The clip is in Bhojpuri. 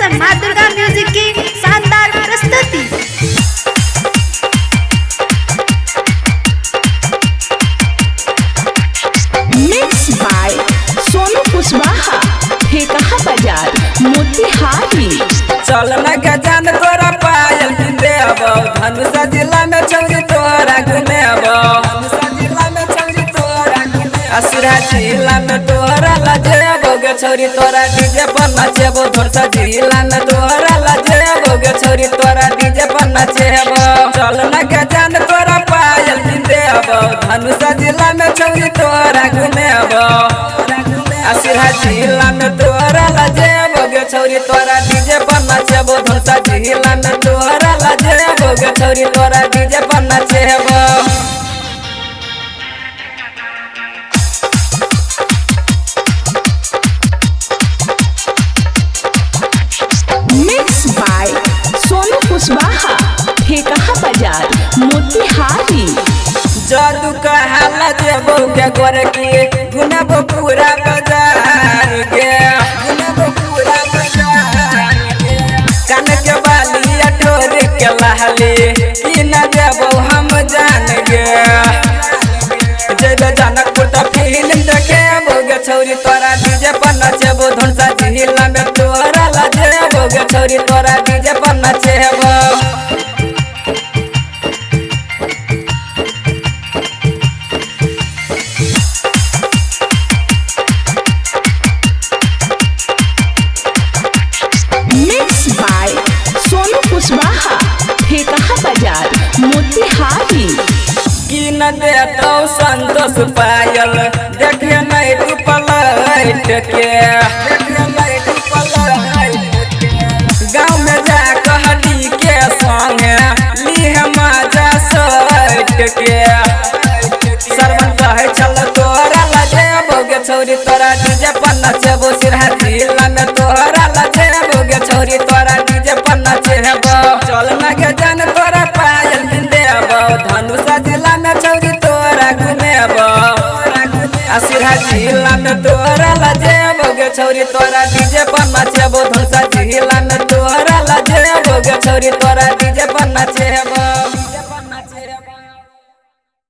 डायरेक्शन माँ दुर्गा म्यूजिक की शानदार प्रस्तुति। मिक्स बाय सोनू कुशवाहा, ठेका बाजार मोतिहारी। चल न गजान तोरा पायल देव, धनुषा जिला में चौरी तोरा घुमेब, असुरा जिला में तोरा लजेबो गे छौरी तोरा डीजे पर नचेबो, धनुषा जिला में तोरा लजेबो गे छौरी तोरा डीजे पर नचेबो। चल न गजान तोरा पायल देव, धनुषा जिला में चौरी तोरा घुमेब, असुरा जिला में तोरा लजेबो गे छौरी तोरा डीजे पर नचेबो, धनुषा जिला में तोरा लजेबो गे छौरी तोरा डीजे पर नचेबो। मिक्स बाय सोनू कुशवाहा, ठेका बाजार मोतिहारी। जादू का हाला देबो के गोर की गुनबो पूरा बाजार के, गुनबो पूरा बाजार के। कान के बाली अठोर के लहली ई न देबो हम जान गे, जय जनकपुर त फिल्म देखेबो गे छौरी तोरा डीजे पर नचेबो, धनुषा जिला में तोरा लजेबो गे छौरी तोरा डीजे पर नचेबो। मिक्स बाय सोनू कुशवाहा, ठेका बाजार मोतिहारी। की न देतो संतोष पायल, देखे नहीं तू पलट के, देखे नहीं तू पलट के। गाँव में जा कहली के संगे लीह मजा सट के, सरवन कहे चल तोरा लजेबो गे छौरी तोरा डीजे पर नचेबो, सिरहा जिला में तोरा लजेबो गे छौरी तोरा डीजे पर नचेबो। चल न गे जान तोरा पायल देबो, धनुषा जिला में छौरी तोरा घुमेबो, सिरहा जिला में तोरा लजेबो गे छौरी तोरा डीजे पर नचेबो, धनुषा जिला में तोरा लजेबो गे छौरी तोरा